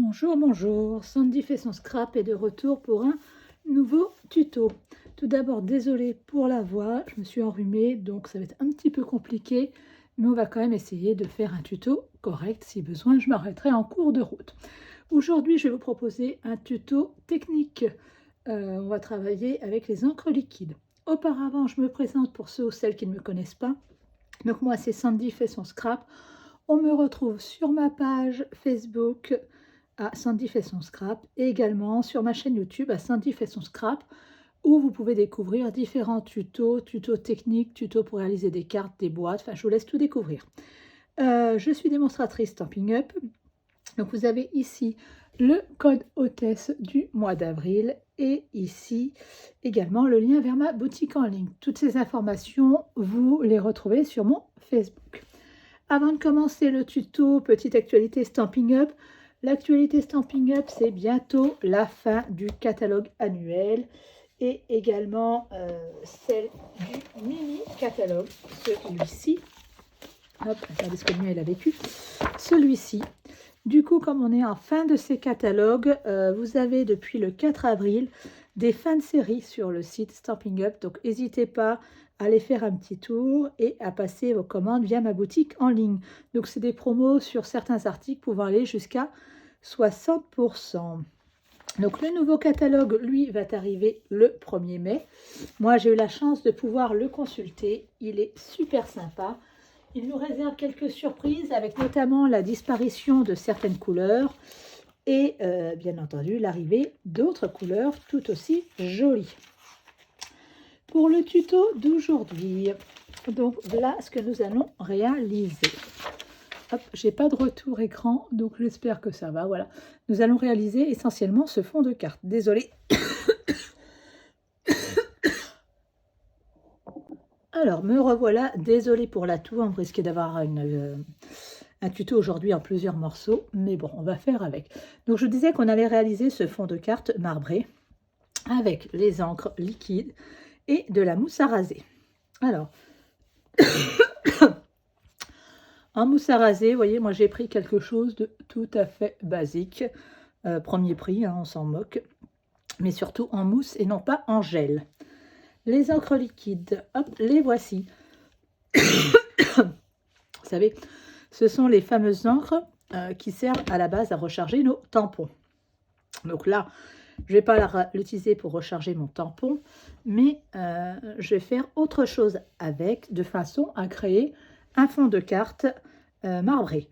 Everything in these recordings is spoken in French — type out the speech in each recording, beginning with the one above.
Bonjour, bonjour, Sandy fait son scrap et de retour pour un nouveau tuto. Tout d'abord, désolée pour la voix, je me suis enrhumée, donc ça va être un petit peu compliqué, mais on va quand même essayer de faire un tuto correct. Si besoin, je m'arrêterai en cours de route. Aujourd'hui, je vais vous proposer un tuto technique. On va travailler avec les encres liquides. Auparavant, je me présente pour ceux ou celles qui ne me connaissent pas. Donc moi, c'est Sandy fait son scrap. On me retrouve sur ma page Facebook à Sandy fait son scrap et également sur ma chaîne YouTube à Sandy fait son scrap où vous pouvez découvrir différents tutos, tutos techniques, tutos pour réaliser des cartes, des boîtes, enfin je vous laisse tout découvrir. Je suis démonstratrice Stampin' Up, donc vous avez ici le code hôtesse du mois d'avril et ici également le lien vers ma boutique en ligne. Toutes ces informations, vous les retrouvez sur mon Facebook. Avant de commencer le tuto, petite actualité Stampin' Up. L'actualité Stampin' Up, c'est bientôt la fin du catalogue annuel et également celle du mini catalogue, celui-ci. Hop, regardez ce que lui elle a vécu. Celui-ci. Du coup, comme on est en fin de ces catalogues, vous avez depuis le 4 avril des fins de série sur le site Stampin' Up. Donc, n'hésitez pas à aller faire un petit tour et à passer vos commandes via ma boutique en ligne. Donc, c'est des promos sur certains articles pouvant aller jusqu'à 60%. Donc, le nouveau catalogue, lui, va arriver le 1er mai. Moi, j'ai eu la chance de pouvoir le consulter. Il est super sympa. Il nous réserve quelques surprises avec notamment la disparition de certaines couleurs et bien entendu l'arrivée d'autres couleurs tout aussi jolies. Pour le tuto d'aujourd'hui, donc voilà ce que nous allons réaliser. Hop, j'ai pas de retour écran, donc j'espère que ça va. Voilà, nous allons réaliser essentiellement ce fond de carte. Désolée. Alors, me revoilà, désolée pour la toux, on risquait d'avoir un tuto aujourd'hui en plusieurs morceaux, mais bon, on va faire avec. Donc, je disais qu'on allait réaliser ce fond de carte marbré avec les encres liquides et de la mousse à raser. Alors, en mousse à raser, vous voyez, moi j'ai pris quelque chose de tout à fait basique. Premier prix, hein, on s'en moque, mais surtout en mousse et non pas en gel. Les encres liquides, hop, les voici. Vous savez, ce sont les fameuses encres qui servent à la base à recharger nos tampons. Donc là, je ne vais pas l'utiliser pour recharger mon tampon, mais je vais faire autre chose avec, de façon à créer un fond de carte marbré.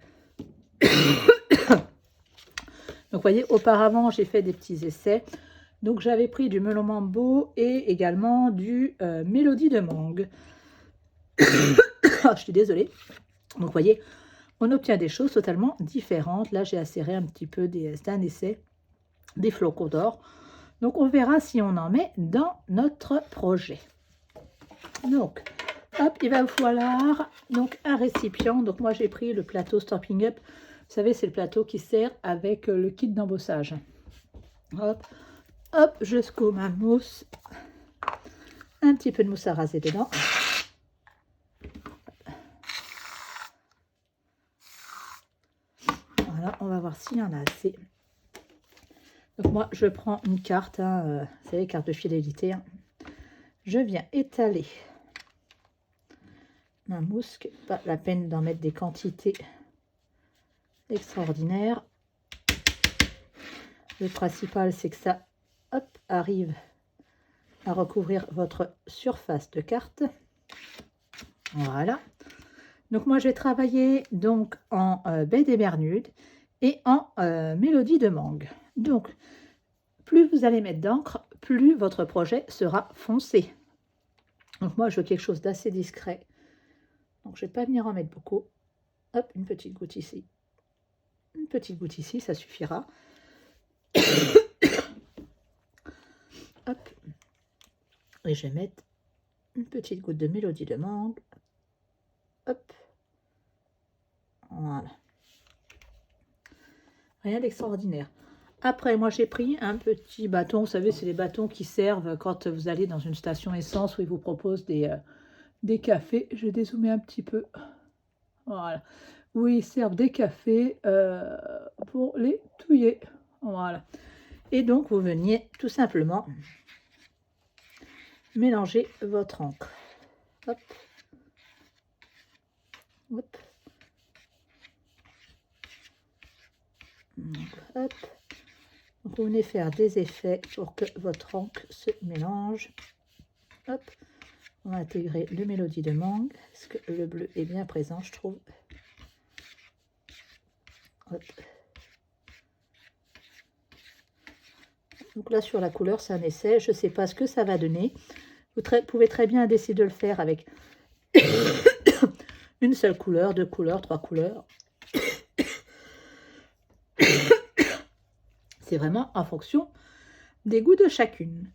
Donc, vous voyez, auparavant, j'ai fait des petits essais. Donc, j'avais pris du melon mambo et également du mélodie de mangue. Je suis désolée. Donc, vous voyez, on obtient des choses totalement différentes. Là, j'ai acéré un petit peu d'un essai, des flocons d'or. Donc, on verra si on en met dans notre projet. Donc, hop, il va vous falloir donc, un récipient. Donc, moi, j'ai pris le plateau Stampin' Up. Vous savez, c'est le plateau qui sert avec le kit d'embossage. Hop, hop, je secoue ma mousse. Un petit peu de mousse à raser dedans. Voilà, on va voir s'il y en a assez. Donc moi, je prends une carte, hein, vous savez, carte de fidélité. Hein. Je viens étaler ma mousse, pas la peine d'en mettre des quantités extraordinaires. Le principal, c'est que ça, hop, arrive à recouvrir votre surface de carte. Voilà. Donc moi, je vais travailler donc en baie des Bermudes et en mélodie de mangue. Donc, plus vous allez mettre d'encre, plus votre projet sera foncé. Donc moi, je veux quelque chose d'assez discret. Donc, je ne vais pas venir en mettre beaucoup. Hop, une petite goutte ici. Une petite goutte ici, ça suffira. Hop. Et je vais mettre une petite goutte de mélodie de mangue. Hop. Voilà. Rien d'extraordinaire. Après, moi, j'ai pris un petit bâton. Vous savez, c'est les bâtons qui servent quand vous allez dans une station essence où ils vous proposent des cafés. Je vais dézoomer un petit peu. Voilà. Où ils servent des cafés pour les plié. Voilà. Et donc, vous veniez tout simplement mélanger votre encre. Hop. Hop. Donc, hop. Donc, vous venez faire des effets pour que votre encre se mélange. Hop. On va intégrer le mélodie de mangue, parce que le bleu est bien présent, je trouve. Hop. Donc là, sur la couleur, c'est un essai. Je ne sais pas ce que ça va donner. Vous pouvez très bien décider de le faire avec une seule couleur, 2 couleurs, 3 couleurs. C'est vraiment en fonction des goûts de chacune.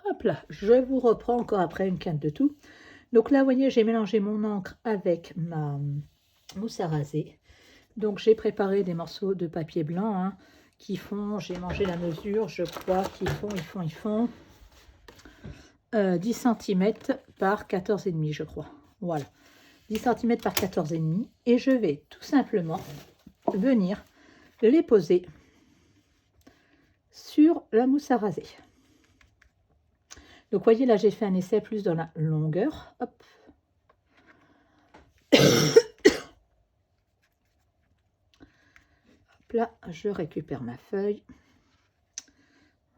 Hop là, je vous reprends encore après une quinte de tout. Donc là, vous voyez, j'ai mélangé mon encre avec ma mousse à raser. Donc j'ai préparé des morceaux de papier blanc hein, qui font, j'ai mangé la mesure, je crois qu'ils font 10 cm par 14,5 je crois. Voilà, 10 cm par 14,5 et je vais tout simplement venir les poser sur la mousse à raser. Donc, voyez, là, j'ai fait un essai plus dans la longueur. Hop. Hop là, je récupère ma feuille.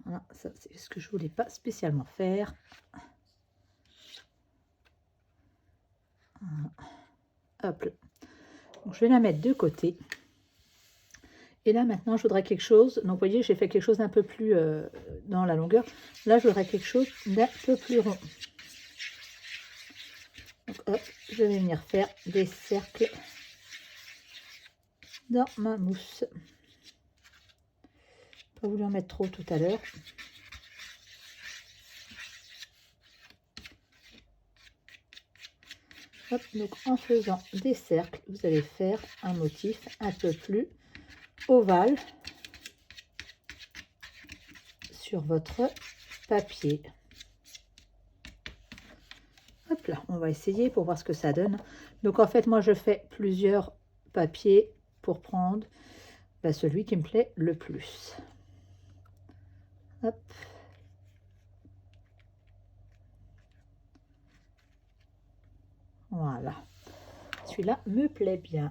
Voilà, ça, c'est ce que je voulais pas spécialement faire. Voilà. Hop là. Donc, je vais la mettre de côté. Et là, maintenant, je voudrais quelque chose. Donc, vous voyez, j'ai fait quelque chose d'un peu plus dans la longueur. Là, je voudrais quelque chose d'un peu plus rond. Donc, hop, je vais venir faire des cercles dans ma mousse. Pas voulu en mettre trop tout à l'heure. Hop, donc en faisant des cercles, vous allez faire un motif un peu plus ovale sur votre papier. Hop là, on va essayer pour voir ce que ça donne. Donc en fait, moi je fais plusieurs papiers pour prendre celui qui me plaît le plus. Hop. Voilà. Celui-là me plaît bien.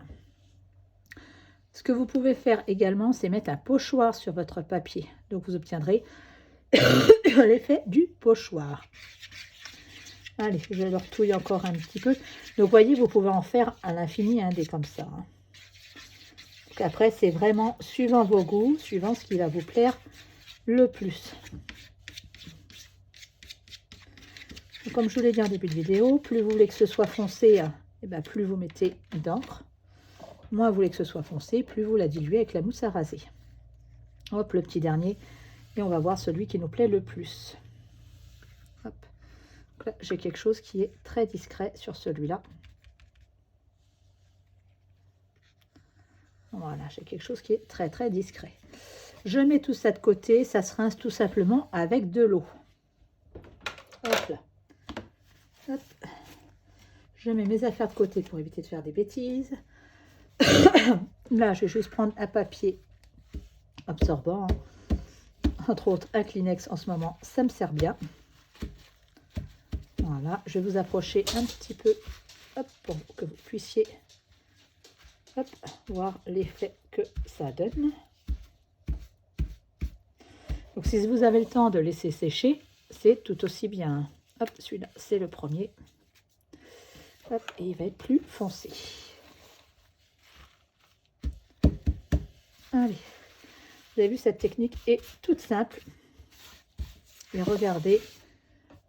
Ce que vous pouvez faire également, c'est mettre un pochoir sur votre papier. Donc, vous obtiendrez l'effet du pochoir. Allez, je le retouille encore un petit peu. Donc, voyez, vous pouvez en faire à l'infini, hein, des comme ça. Hein. Donc, après, c'est vraiment suivant vos goûts, suivant ce qui va vous plaire le plus. Donc, comme je vous l'ai dit en début de vidéo, plus vous voulez que ce soit foncé, et bien, plus vous mettez d'encre. Moins vous voulez que ce soit foncé, plus vous la diluez avec la mousse à raser. Hop, le petit dernier. Et on va voir celui qui nous plaît le plus. Hop. Donc là, j'ai quelque chose qui est très discret sur celui-là. Voilà, j'ai quelque chose qui est très très discret. Je mets tout ça de côté, ça se rince tout simplement avec de l'eau. Hop là. Hop. Je mets mes affaires de côté pour éviter de faire des bêtises. Là, je vais juste prendre un papier absorbant. Entre autres, un Kleenex en ce moment, ça me sert bien. Voilà, je vais vous approcher un petit peu hop, pour que vous puissiez hop, voir l'effet que ça donne. Donc, si vous avez le temps de laisser sécher, c'est tout aussi bien. Hop, celui-là, c'est le premier. Hop, et il va être plus foncé. Allez, vous avez vu, cette technique est toute simple. Et regardez,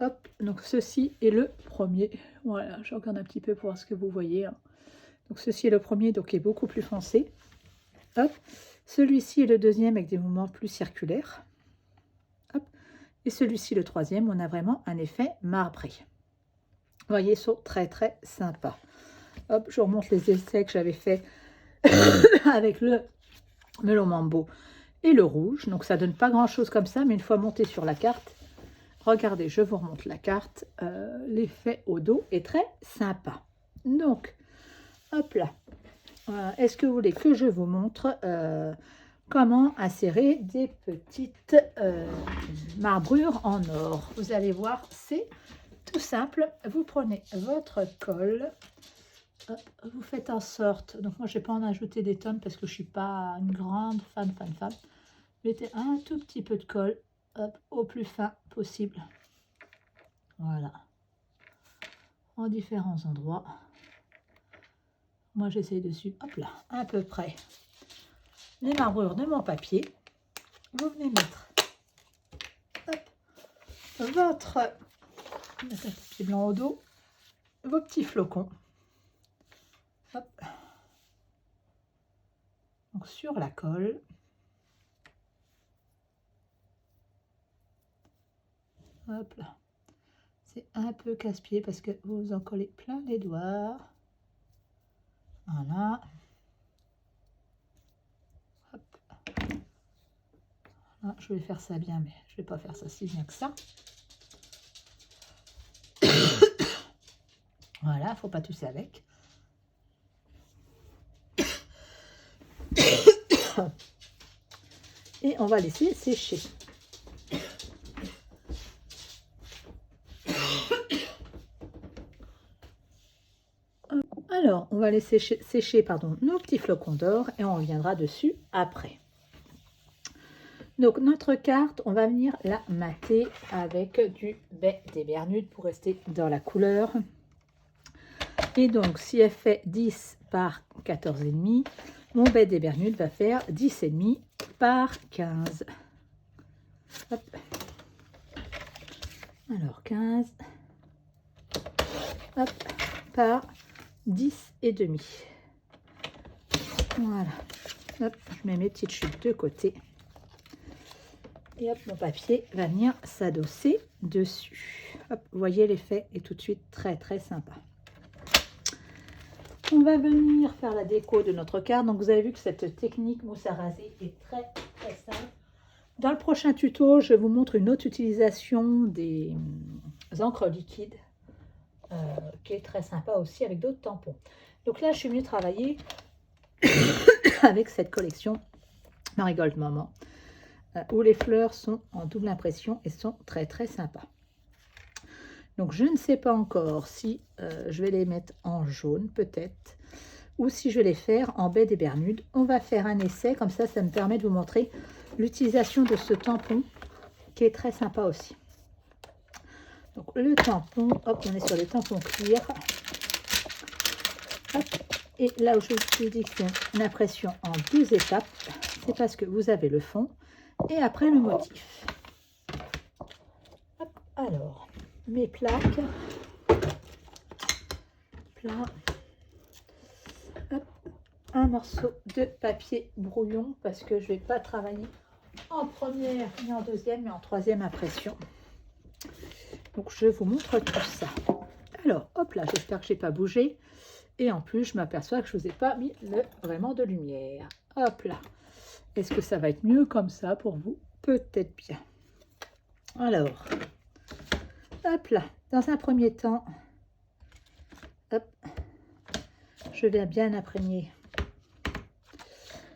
hop, donc ceci est le premier. Voilà, je regarde un petit peu pour voir ce que vous voyez. Hein. Donc ceci est le premier, donc qui est beaucoup plus foncé. Hop, celui-ci est le deuxième avec des mouvements plus circulaires. Hop, et celui-ci le troisième, on a vraiment un effet marbré. Vous voyez, ils sont très très sympas. Hop, je vous remonte les essais que j'avais fait avec le melon mambo et le rouge. Donc ça donne pas grand chose comme ça, mais une fois monté sur la carte, regardez, je vous remonte la carte, l'effet au dos est très sympa. Donc hop là, est-ce que vous voulez que je vous montre comment insérer des petites marbrures en or? Vous allez voir, c'est tout simple. Vous prenez votre colle, vous faites en sorte, donc moi je ne vais pas en ajouter des tonnes parce que je ne suis pas une grande fan. Mettez un tout petit peu de colle, hop, au plus fin possible. Voilà. En différents endroits. Moi j'essaye dessus, hop là, à peu près les marbrures de mon papier. Vous venez mettre hop, votre papier blanc au dos, vos petits flocons. Hop. Donc sur la colle. Hop là. C'est un peu casse-pied parce que vous en collez plein les doigts. Voilà. Hop. Voilà. Je vais faire ça bien, mais je ne vais pas faire ça si bien que ça. Voilà, faut pas tousser avec. Et on va laisser sécher. Alors, on va laisser sécher nos petits flocons d'or et on reviendra dessus après. Donc, notre carte, on va venir la mater avec du baie des Bermudes pour rester dans la couleur. Et donc, si elle fait 10 par 14,5, mon baie des Bermudes va faire 10,5 par 15. Hop. Alors, 15 hop, par 10,5. Voilà. Hop, je mets mes petites chutes de côté. Et hop, mon papier va venir s'adosser dessus. Hop, vous voyez, l'effet est tout de suite très sympa. On va venir faire la déco de notre carte. Donc, vous avez vu que cette technique mousse à raser est très simple. Dans le prochain tuto, je vous montre une autre utilisation des encres liquides qui est très sympa aussi avec d'autres tampons. Donc là, je suis venue travailler avec cette collection Marigold Moment où les fleurs sont en double impression et sont très sympas. Donc je ne sais pas encore si je vais les mettre en jaune peut-être ou si je vais les faire en baie des Bermudes. On va faire un essai, comme ça me permet de vous montrer l'utilisation de ce tampon qui est très sympa aussi. Donc le tampon, hop, on est sur le tampon cuir. Hop, et là où je vous dis que c'est une impression en 12 étapes, c'est parce que vous avez le fond et après le motif. Hop, alors, mes plaques, plat, hop, un morceau de papier brouillon parce que je ne vais pas travailler en première ni en deuxième mais en troisième impression. Donc je vous montre tout ça. Alors hop là, j'espère que je n'ai pas bougé et en plus je m'aperçois que je ne vous ai pas mis vraiment de lumière. Hop là, est-ce que ça va être mieux comme ça pour vous? Peut-être bien. Alors hop là, dans un premier temps, hop, je vais bien imprégner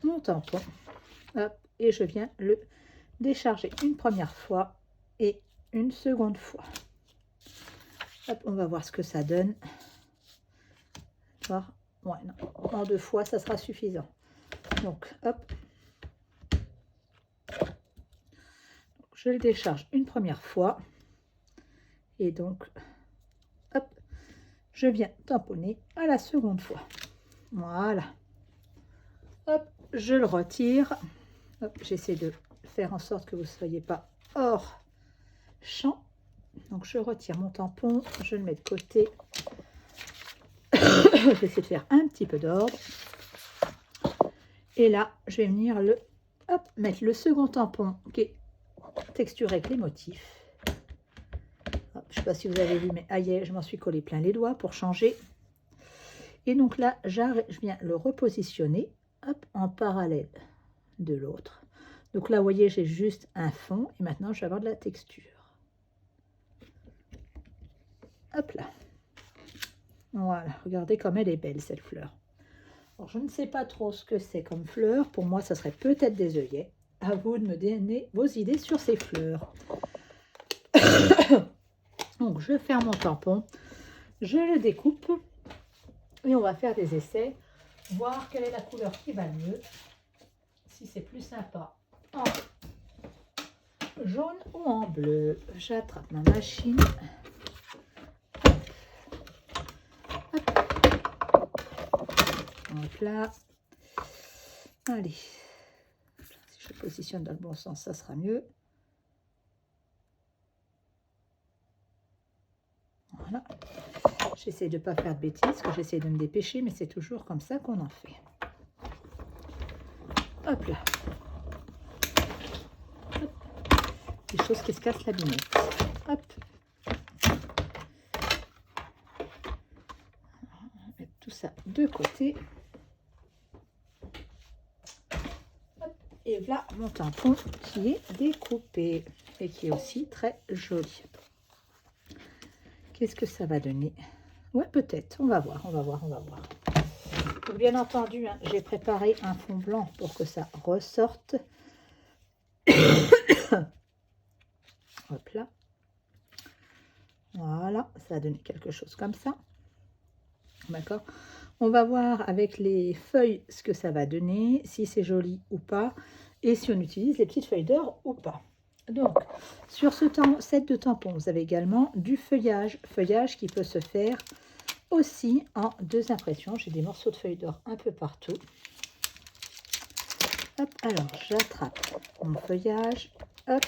mon tampon, hop, et je viens le décharger une première fois et une seconde fois. Hop, on va voir ce que ça donne. Voir, ouais, non, en 2 fois, ça sera suffisant. Donc, hop, je le décharge une première fois et donc, hop, je viens tamponner à la seconde fois. Voilà. Hop, je le retire. J'essaie de faire en sorte que vous ne soyez pas hors champ. Donc je retire mon tampon, je le mets de côté. Je vais essayer de faire un petit peu d'ordre. Et là, je vais venir mettre le second tampon qui est texturé avec les motifs. Hop, je ne sais pas si vous avez vu, mais aïe, je m'en suis collé plein les doigts pour changer. Et donc là, je viens le repositionner, hop, en parallèle de l'autre. Donc là, vous voyez, j'ai juste un fond et maintenant, je vais avoir de la texture. Hop là. Voilà, regardez comme elle est belle, cette fleur. Alors, je ne sais pas trop ce que c'est comme fleurs. Pour moi, ça serait peut-être des œillets. À vous de me donner vos idées sur ces fleurs. Donc, je ferme mon tampon. Je le découpe. Et on va faire des essais. Voir quelle est la couleur qui va le mieux. Si c'est plus sympa en jaune ou en bleu. J'attrape ma machine. Hop là. Allez. Si je positionne dans le bon sens, ça sera mieux. Voilà. J'essaie de ne pas faire de bêtises, parce que j'essaie de me dépêcher, mais c'est toujours comme ça qu'on en fait. Hop là. Hop. Des choses qui se cassent la binette. Hop. On va mettre tout ça de côté. Hop. Et voilà mon tampon qui est découpé et qui est aussi très joli. Qu'est-ce que ça va donner? Ouais, peut-être. On va voir, on va voir, on va voir. Donc, bien entendu, hein, j'ai préparé un fond blanc pour que ça ressorte. Hop là. Voilà, ça a donné quelque chose comme ça. D'accord. On va voir avec les feuilles ce que ça va donner, si c'est joli ou pas, et si on utilise les petites feuilles d'or ou pas. Donc, sur ce set de tampons, vous avez également du feuillage. Feuillage qui peut se faire aussi en 2 impressions. J'ai des morceaux de feuilles d'or un peu partout. Hop, alors j'attrape mon feuillage. Hop.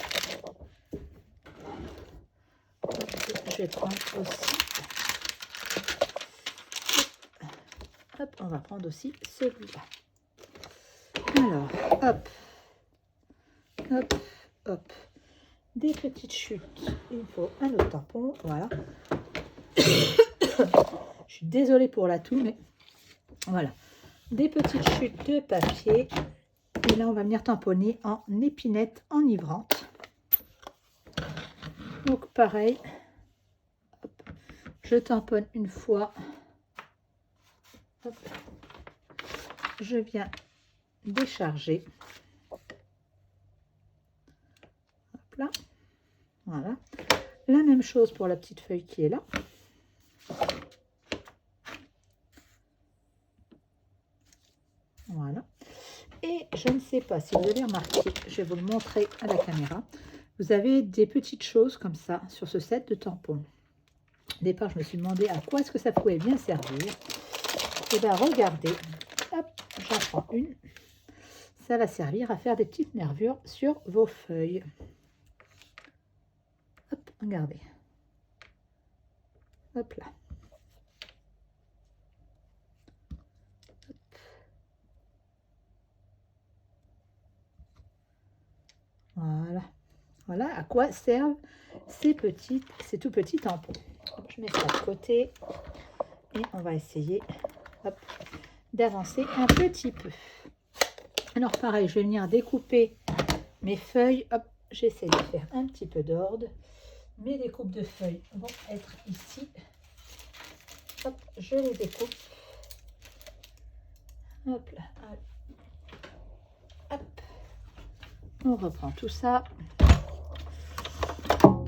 Je vais prendre aussi. Hop, on va prendre aussi celui-là. Alors, hop, hop, hop. Des petites chutes. Il faut un autre tampon. Voilà. Je suis désolée pour la toux, mais voilà. Des petites chutes de papier. Et là, on va venir tamponner en épinette enivrante. Donc, pareil. Hop. Je tamponne une fois. Hop. Je viens décharger. Hop là. Voilà. La même chose pour la petite feuille qui est là. Voilà. Et je ne sais pas si vous avez remarqué, je vais vous le montrer à la caméra. Vous avez des petites choses comme ça sur ce set de tampons. Au départ, je me suis demandé à quoi est-ce que ça pouvait bien servir. Et bien, regardez. Hop, j'en prends une. Ça va servir à faire des petites nervures sur vos feuilles. Hop, regardez. Hop là. Hop. Voilà. Voilà à quoi servent ces tout petits tampons. Hop, je mets ça de côté et on va essayer d'avancer un petit peu. Alors pareil, je vais venir découper mes feuilles. Hop, j'essaie de faire un petit peu d'ordre. Mes découpes de feuilles vont être ici. Hop, je les découpe. Hop là. Hop. On reprend tout ça.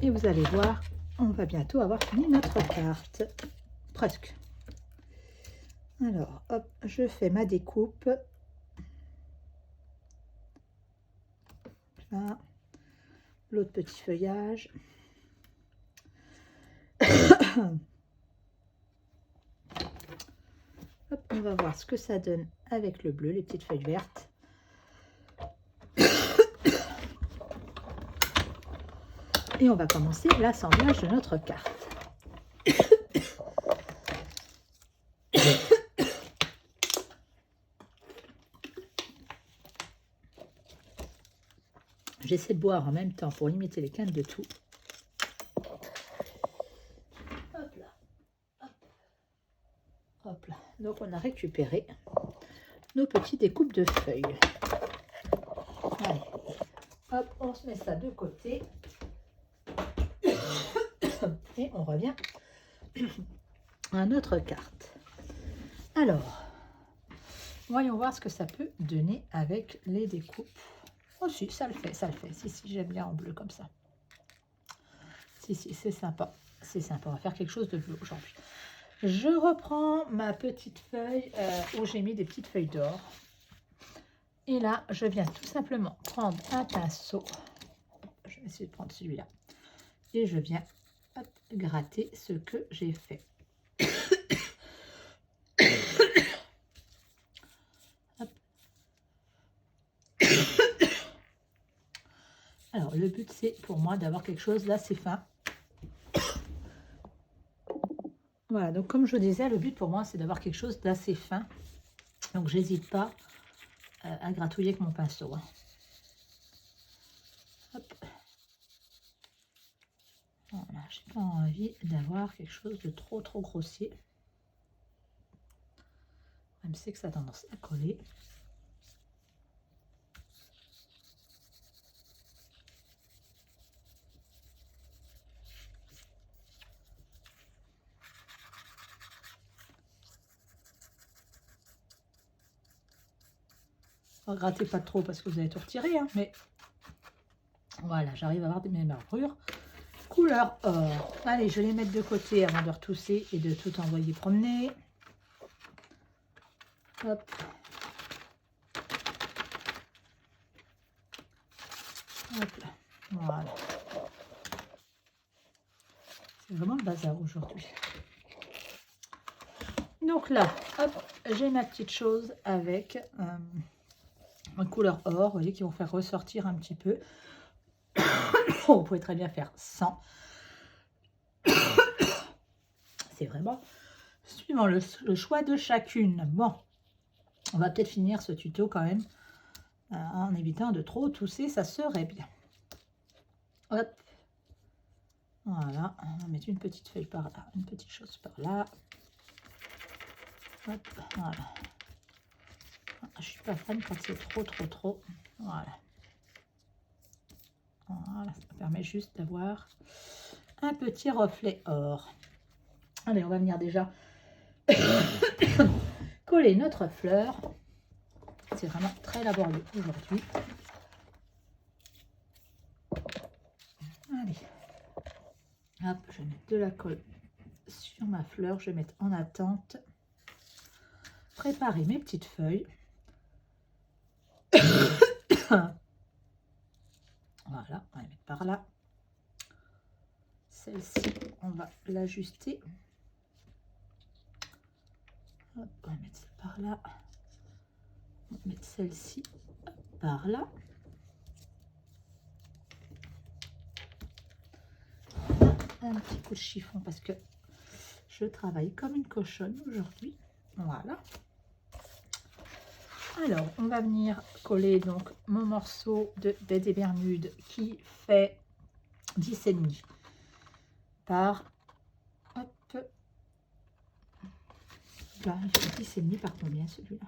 Et vous allez voir, on va bientôt avoir fini notre carte. Presque. Alors, hop, je fais ma découpe. Là. L'autre petit feuillage. Hop, on va voir ce que ça donne avec le bleu, les petites feuilles vertes. Et on va commencer l'assemblage de notre carte. J'essaie de boire en même temps pour limiter les quintes de tout. Hop là. Hop. Hop là. Donc on a récupéré nos petites découpes de feuilles. Allez. Hop, on se met ça de côté. Et on revient à notre carte. Alors, Voyons voir ce que ça peut donner avec les découpes. Oh si, ça le fait, ça le fait. Si, si, j'aime bien en bleu comme ça. Si, si, c'est sympa. C'est sympa, on va faire quelque chose de bleu aujourd'hui. Je reprends ma petite feuille où j'ai mis des petites feuilles d'or. Et là, je viens tout simplement prendre un pinceau. Je vais essayer de prendre celui-là. Et je viens hop, gratter ce que j'ai fait. Alors, le but, c'est pour moi d'avoir quelque chose d'assez fin. Voilà, donc comme je disais, le but pour moi, c'est d'avoir quelque chose d'assez fin. Donc, j'hésite pas à gratouiller avec mon pinceau. Hein. Hop. Voilà, j'ai pas envie d'avoir quelque chose de trop grossier. Même si que ça a tendance à coller. Ne grattez pas trop parce que vous allez tout retirer, hein, mais voilà, j'arrive à avoir mes marbrures couleur or. Allez, je vais les mettre de côté avant de retousser et de tout envoyer promener. Hop. Hop là. Voilà. C'est vraiment le bazar aujourd'hui. Donc là, hop, j'ai ma petite chose avec une couleur or, vous voyez, qui vont faire ressortir un petit peu. Vous pouvez très bien faire sans. C'est vraiment suivant le choix de chacune. Bon, on va peut-être finir ce tuto quand même en évitant de trop tousser, ça serait bien. Hop. Voilà, on va mettre une petite feuille par là, une petite chose par là. Hop, voilà. Je suis pas fan quand c'est trop. Voilà. Voilà, ça permet juste d'avoir un petit reflet or. Allez, on va venir déjà coller notre fleur. C'est vraiment très laborieux aujourd'hui. Allez. Hop, je vais mettre de la colle sur ma fleur. Je vais mettre en attente. Préparer mes petites feuilles. Voilà, on va les mettre par là. Celle-ci, on va l'ajuster. On va mettre ça par là. On va mettre celle-ci par là. Un petit coup de chiffon parce que je travaille comme une cochonne aujourd'hui. Voilà. Alors, on va venir coller donc mon morceau de Bed et Bermude qui fait 10,5 par... Hop. Là, il fait 10,5 par combien celui-là?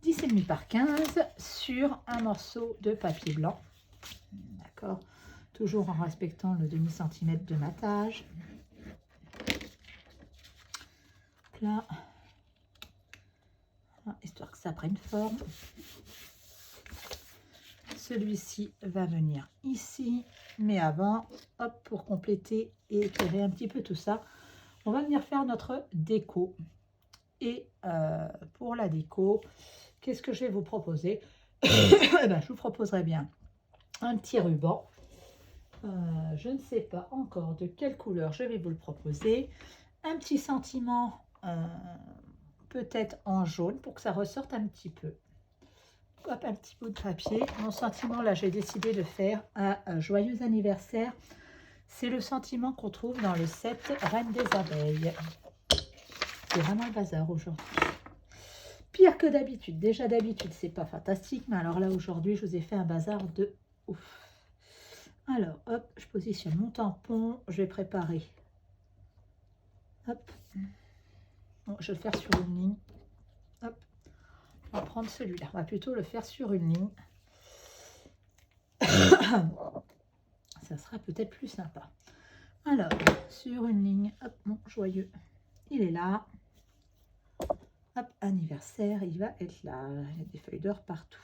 10,5 par 15 sur un morceau de papier blanc. D'accord. Toujours en respectant le demi-centimètre de matage. Là. Histoire que ça prenne forme. Celui-ci va venir ici, mais avant, hop, pour compléter et éclairer un petit peu tout ça, on va venir faire notre déco. Et pour la déco, qu'est-ce que je vais vous proposer? Je vous proposerai bien un petit ruban. Je ne sais pas encore de quelle couleur je vais vous le proposer. Un petit sentiment peut-être en jaune pour que ça ressorte un petit peu. Hop, un petit bout de papier. Mon sentiment, là, j'ai décidé de faire un joyeux anniversaire. C'est le sentiment qu'on trouve dans le set Reine des abeilles. C'est vraiment le bazar aujourd'hui. Pire que d'habitude. Déjà d'habitude, c'est pas fantastique, mais alors là, aujourd'hui, je vous ai fait un bazar de ouf. Alors, hop, je positionne mon tampon. Je vais préparer. Hop. Bon, je vais le faire sur une ligne. Hop. On va prendre celui-là. On va plutôt le faire sur une ligne. Ça sera peut-être plus sympa. Alors, sur une ligne, hop, mon joyeux, il est là. Hop, anniversaire, il va être là. Il y a des feuilles d'or partout.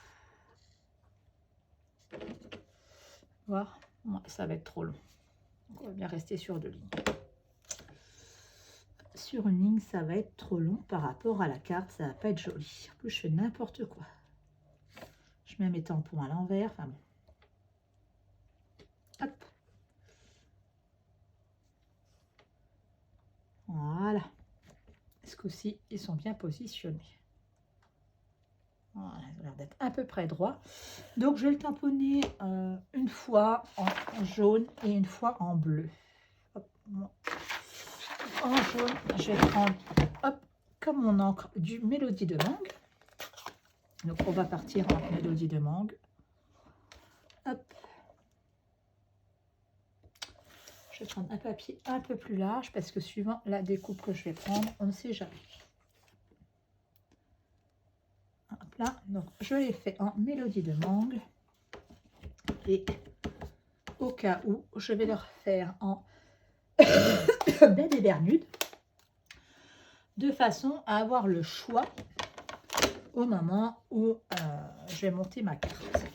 Voir, ouais, ça va être trop long. On va bien rester sur 2 lignes. Sur une ligne, ça va être trop long par rapport à la carte, ça va pas être joli. En plus, je fais n'importe quoi. Je mets mes tampons à l'envers. Enfin bon. Hop. Voilà. Ce coup-ci, ils sont bien positionnés. Voilà, ils ont l'air d'être à peu près droits. Donc, je vais le tamponner une fois en jaune et une fois en bleu. Hop, bon. En jaune, je vais prendre, hop, comme mon encre, du Mélodie de mangue. Donc, on va partir en Mélodie de mangue. Hop. Je vais prendre un papier un peu plus large parce que suivant la découpe que je vais prendre, on ne sait jamais. Hop là, donc je l'ai fait en Mélodie de mangue. Et au cas où, je vais le refaire en Baie des Bermudes, de façon à avoir le choix au moment où je vais monter ma carte.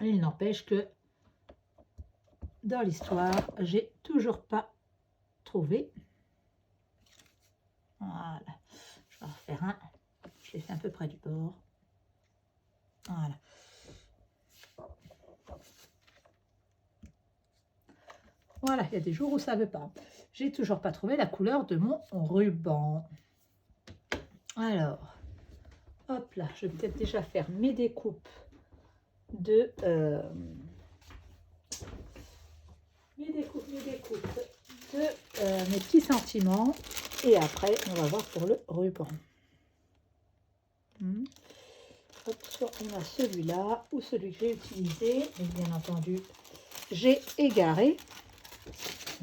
Il n'empêche que dans l'histoire, j'ai toujours pas trouvé. Voilà, je vais en refaire un. Je l'ai fait un peu près du bord. Voilà. Voilà, il y a des jours où ça ne veut pas. J'ai toujours pas trouvé la couleur de mon ruban. Alors, hop là, je vais peut-être déjà faire mes découpes de mes petits sentiments. Et après, on va voir pour le ruban. Hop, soit on a celui-là ou celui que j'ai utilisé. Et bien entendu, j'ai égaré.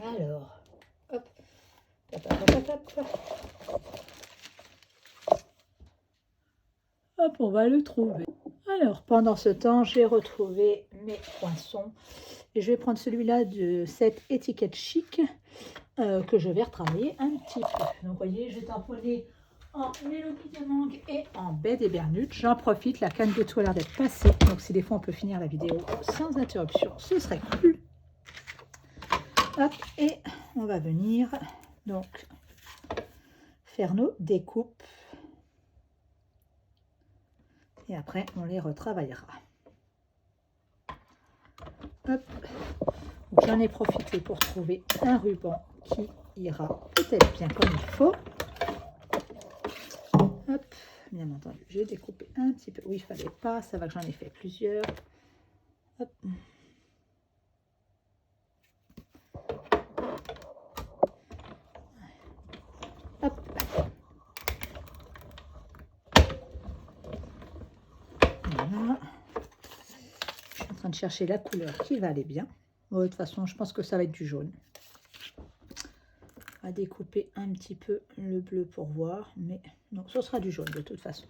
Alors, hop, hop, hop, hop, hop. Hop, on va le trouver. Alors, pendant ce temps, j'ai retrouvé mes poinçons. Et je vais prendre celui-là de cette étiquette chic que je vais retravailler un petit peu. Donc, vous voyez, je vais tamponner en Mélodie de mangue et en Baie des Bermudes. J'en profite, la canne de tout a l'air d'être passée. Donc, si des fois on peut finir la vidéo sans interruption, ce serait cool. Hop, et on va venir donc faire nos découpes. Et après, on les retravaillera. Hop, j'en ai profité pour trouver un ruban qui ira peut-être bien comme il faut. Hop, bien entendu, j'ai découpé un petit peu. Oui, il ne fallait pas, ça va que j'en ai fait plusieurs. Hop. Hop. Voilà. Je suis en train de chercher la couleur qui va aller bien. Bon, de toute façon, je pense que ça va être du jaune. On va découper un petit peu le bleu pour voir, mais non, ce sera du jaune de toute façon.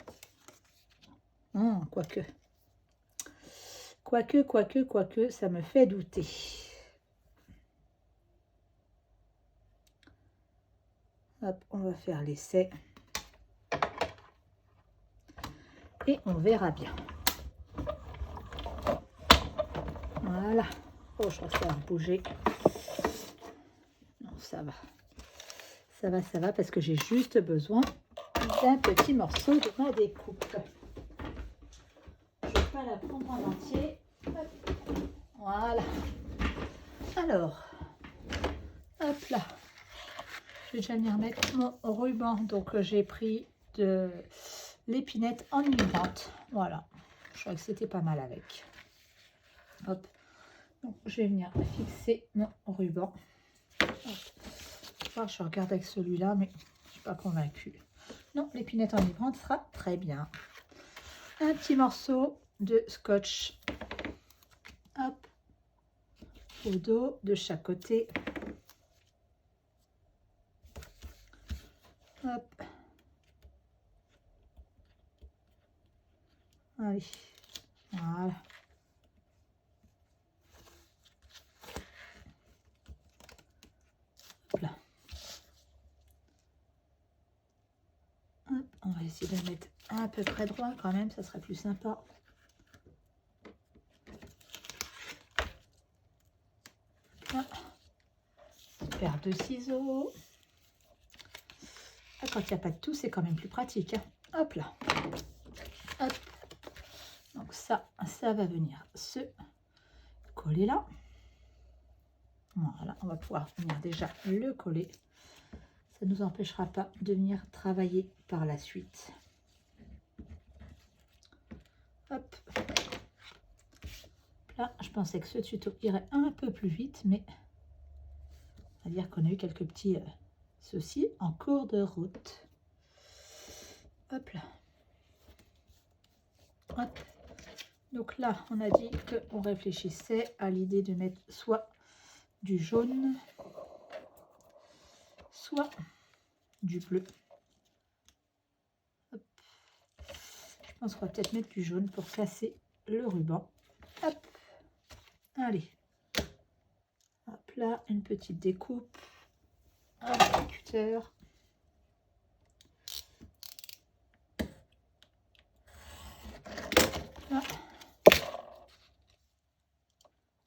Quoique. Quoique, ça me fait douter. Hop, on va faire l'essai. Et on verra bien. Voilà. Oh, je crois que ça va bouger. Non, ça va. Ça va, parce que j'ai juste besoin d'un petit morceau de ma découpe. Je ne vais pas la prendre en entier. Hop. Voilà. Alors, hop là. Je vais déjà venir mettre mon ruban. Donc, j'ai pris de l'épinette enivrante. Voilà. Je crois que c'était pas mal avec. Hop. Donc, je vais venir fixer mon ruban. Hop. Je regarde avec celui-là, mais je ne suis pas convaincue. Non, l'épinette enivrante sera très bien. Un petit morceau de scotch. Hop. Au dos de chaque côté. Hop. Allez. Voilà. Hop là. Hop, on essayer de le mettre à peu près droit quand même, ça serait plus sympa. Ah. Paire de ciseaux. Ah, quand il n'y a pas de tout, c'est quand même plus pratique. Hein. Hop là. Hop. Donc ça va venir se coller là. Voilà, on va pouvoir venir déjà le coller. Ça ne nous empêchera pas de venir travailler par la suite. Hop. Là, je pensais que ce tuto irait un peu plus vite, mais on va dire qu'on a eu quelques petits soucis en cours de route. Hop là. Hop. Donc là, on a dit qu'on réfléchissait à l'idée de mettre soit du jaune, soit du bleu. Hop. Je pense qu'on va peut-être mettre du jaune pour casser le ruban. Hop. Allez. Hop là, une petite découpe. Un petit cutter. Là.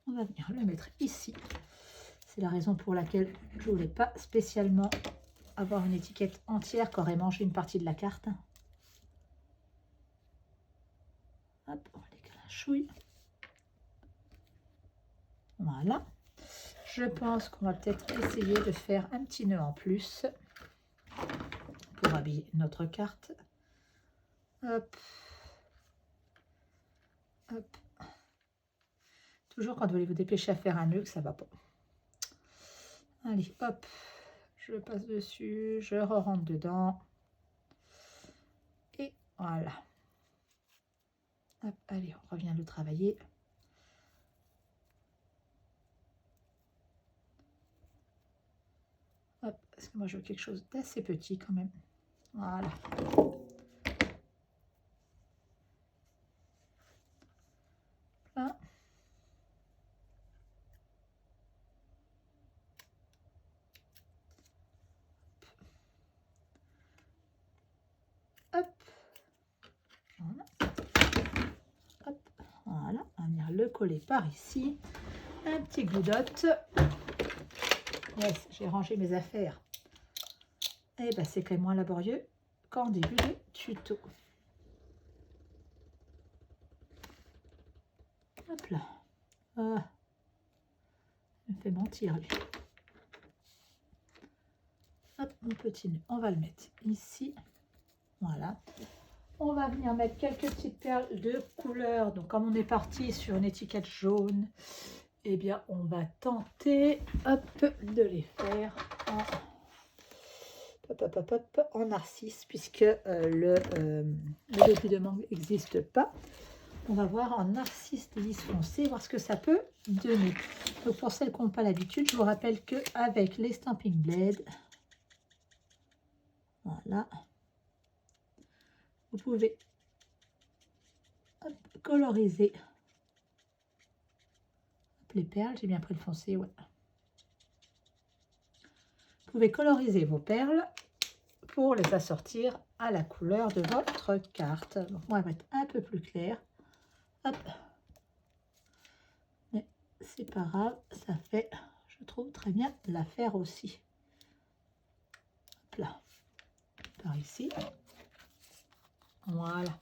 On va venir le mettre ici. C'est la raison pour laquelle je ne voulais pas spécialement avoir une étiquette entière qui aurait mangé une partie de la carte. Hop, on décale un chouille. Voilà. Je pense qu'on va peut-être essayer de faire un petit nœud en plus pour habiller notre carte. Hop. Hop. Toujours quand vous voulez vous dépêcher à faire un nœud, que ça va pas. Allez, hop. Je passe dessus, je rentre dedans. Et voilà. Hop, allez, on revient le travailler. Hop, parce que moi je veux quelque chose d'assez petit quand même. Voilà. Là. Hop. Voilà. Hop. Voilà. On va venir le coller par ici. Un petit goudotte. Yes, j'ai rangé mes affaires. Et ben c'est quand même moins laborieux qu'en début de tuto. Hop là. Ah. Il me fait mentir lui. Hop, mon petit nœud. On va le mettre ici. Voilà. On va venir mettre quelques petites perles de couleur. Donc comme on est parti sur une étiquette jaune, eh bien on va tenter hop, de les faire en narcisse, puisque le début de mangue n'existe pas. On va voir en narcisse lisse foncé, voir ce que ça peut donner. Donc pour celles qui n'ont pas l'habitude, je vous rappelle qu'avec les Stampin' Blade, voilà, vous pouvez hop, coloriser hop, les perles. J'ai bien pris le foncé, ouais. Vous pouvez coloriser vos perles pour les assortir à la couleur de votre carte. Donc moi, elle va être un peu plus claire. Hop. Mais c'est pas grave, ça fait, je trouve, très bien l'affaire aussi. Hop là. Par ici. Voilà.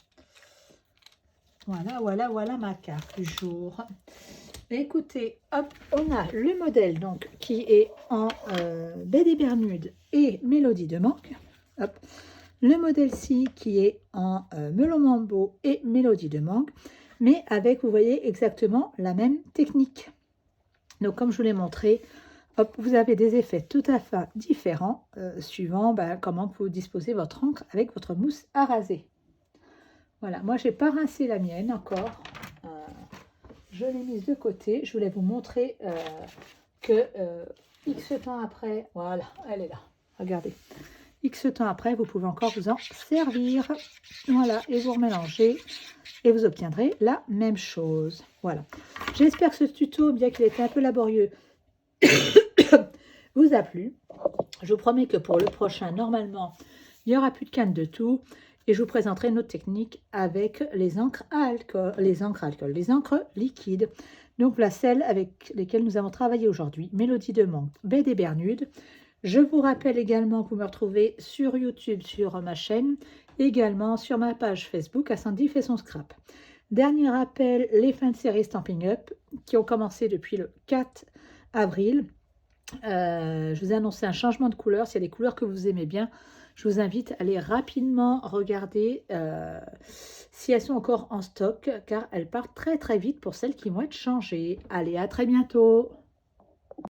Voilà ma carte du jour. Mais écoutez, hop, on a le modèle donc qui est en baie des Bermudes et mélodie de mangue. Hop. Le modèle-ci qui est en melon mambo et mélodie de mangue, mais avec, vous voyez, exactement la même technique. Donc, comme je vous l'ai montré, hop, vous avez des effets tout à fait différents suivant comment vous disposez votre encre avec votre mousse à raser. Voilà, moi, j'ai pas rincé la mienne encore. Je l'ai mise de côté. Je voulais vous montrer que X temps après, voilà, elle est là. Regardez. X temps après, vous pouvez encore vous en servir. Voilà, et vous remélangez et vous obtiendrez la même chose. Voilà. J'espère que ce tuto, bien qu'il était un peu laborieux, vous a plu. Je vous promets que pour le prochain, normalement, il n'y aura plus de canne de tout. Et je vous présenterai une autre technique avec les encres à alcool, les encres liquides. Donc voilà celles avec lesquelles nous avons travaillé aujourd'hui. Mélodie de Monk, Baie des Bermudes. Je vous rappelle également que vous me retrouvez sur YouTube, sur ma chaîne, également sur ma page Facebook à Sandy fait son scrap. Dernier rappel, les fins de série Stampin' Up qui ont commencé depuis le 4 avril. Je vous ai annoncé un changement de couleur. S'il y a des couleurs que vous aimez bien, je vous invite à aller rapidement regarder si elles sont encore en stock, car elles partent très très vite pour celles qui vont être changées. Allez, à très bientôt!